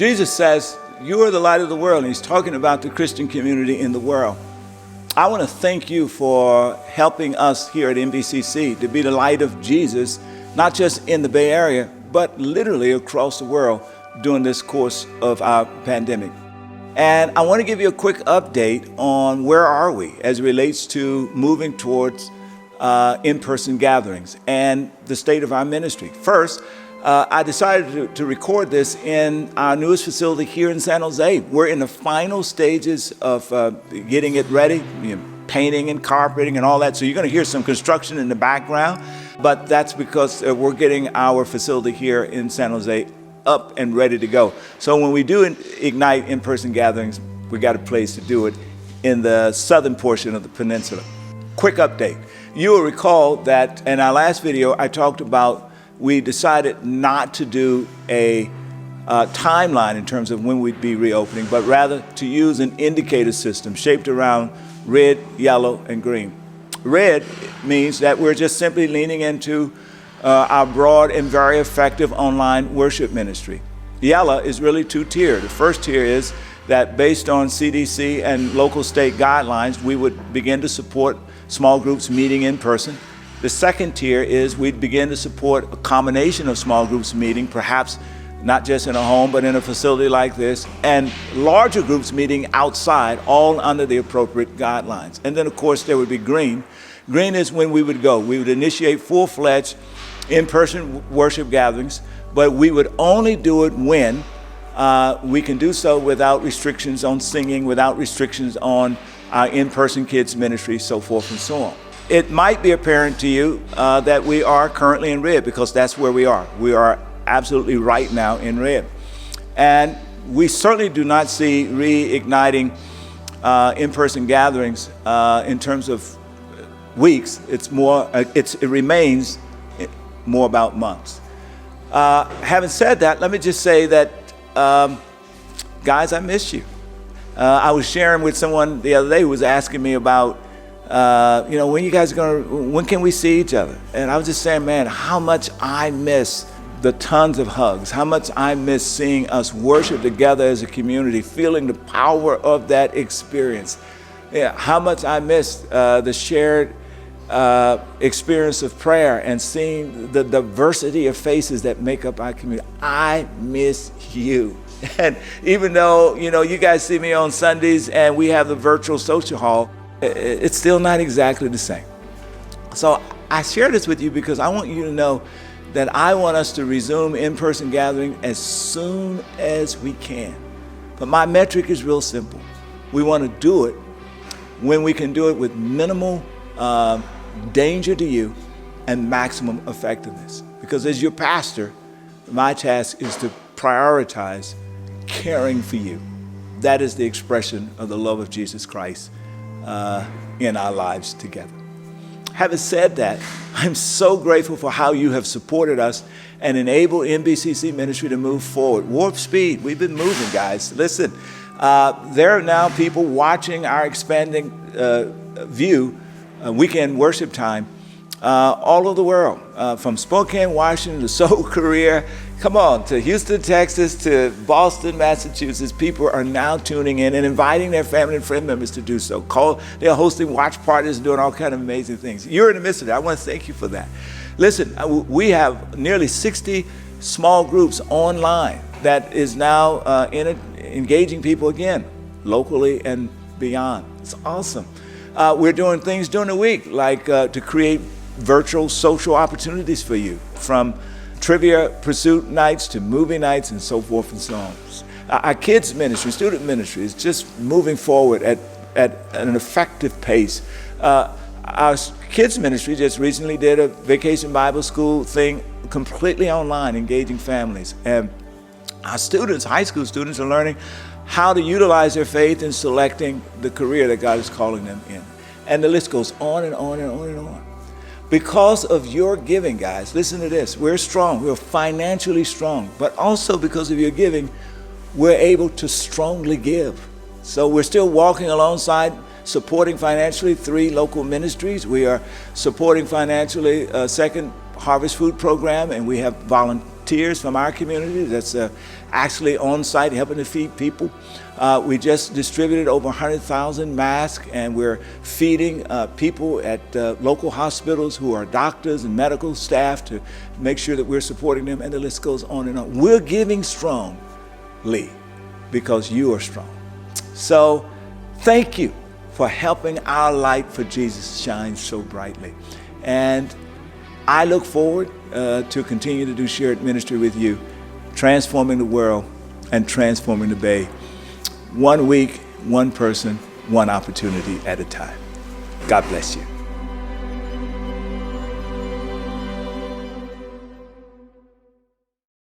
Jesus says, you are the light of the world, and he's talking about the Christian community in the world. I want to thank you for helping us here at NBCC to be the light of Jesus, not just in the Bay Area, but literally across the world during this course of our pandemic. And I want to give you a quick update on where are we as it relates to moving towards in-person gatherings and the state of our ministry. First, I decided to record this in our newest facility here in San Jose. We're in the final stages of getting it ready, painting and carpeting and all that. So you're going to hear some construction in the background, but that's because we're getting our facility here in San Jose up and ready to go. So when we do ignite in-person gatherings, we got a place to do it in the southern portion of the peninsula. Quick update. You will recall that in our last video, I talked about we decided not to do a timeline in terms of when we'd be reopening, but rather to use an indicator system shaped around red, yellow, and green. Red means that we're just simply leaning into our broad and very effective online worship ministry. Yellow is really two-tiered. The first tier is that based on CDC and local state guidelines, we would begin to support small groups meeting in person. The second tier is we'd begin to support a combination of small groups meeting, perhaps not just in a home, but in a facility like this, and larger groups meeting outside, all under the appropriate guidelines. And then, of course, there would be green. Green is when we would go. We would initiate full-fledged in-person worship gatherings, but we would only do it when we can do so without restrictions on singing, without restrictions on our in-person kids ministry, so forth and so on. It might be apparent to you that we are currently in red, because that's where we are. We are absolutely right now in red. And we certainly do not see reigniting in-person gatherings in terms of weeks. It's more, it remains more about months. Having said that, let me just say that, guys, I miss you. I was sharing with someone the other day who was asking me about, when you guys are when can we see each other? And I was just saying, man, how much I miss the tons of hugs, how much I miss seeing us worship together as a community, feeling the power of that experience. Yeah, how much I miss the shared experience of prayer and seeing the diversity of faces that make up our community. I miss you. And even though, you guys see me on Sundays and we have the virtual social hall, it's still not exactly the same. So I share this with you because I want you to know that I want us to resume in-person gathering as soon as we can. But my metric is real simple. We want to do it when we can do it with minimal danger to you and maximum effectiveness. Because as your pastor, my task is to prioritize caring for you. That is the expression of the love of Jesus Christ in our lives together. Having said that, I'm so grateful for how you have supported us and enabled NBCC ministry to move forward. Warp speed, we've been moving, guys. Listen, there are now people watching our expanding weekend worship time all over the world, from Spokane, Washington to Seoul, Korea, come on, to Houston, Texas, to Boston, Massachusetts. People are now tuning in and inviting their family and friend members to do so. They're hosting watch parties and doing all kinds of amazing things. You're in the midst of that. I want to thank you for that. Listen, we have nearly 60 small groups online that is now engaging people again, locally and beyond. It's awesome. We're doing things during the week, like to create virtual social opportunities for you, from trivia pursuit nights to movie nights and so forth and so on. Our kids ministry, student ministry, is just moving forward at an effective pace. Our kids ministry just recently did a vacation Bible school thing completely online, engaging families. And our students, high school students, are learning how to utilize their faith in selecting the career that God is calling them in. And the list goes on and on and on and on. Because of your giving, guys, listen to this. We're strong. We're financially strong. But also because of your giving, we're able to strongly give. So we're still walking alongside, supporting financially 3 local ministries. We are supporting financially a second Harvest Food Program, and we have volunteers volunteers from our community that's actually on site helping to feed people. We just distributed over 100,000 masks, and we're feeding people at local hospitals who are doctors and medical staff to make sure that we're supporting them, and the list goes on and on. We're giving strongly because you are strong. So thank you for helping our light for Jesus shine so brightly. And I look forward to continue to do shared ministry with you, transforming the world and transforming the Bay. 1 week, one person, one opportunity at a time. God bless you.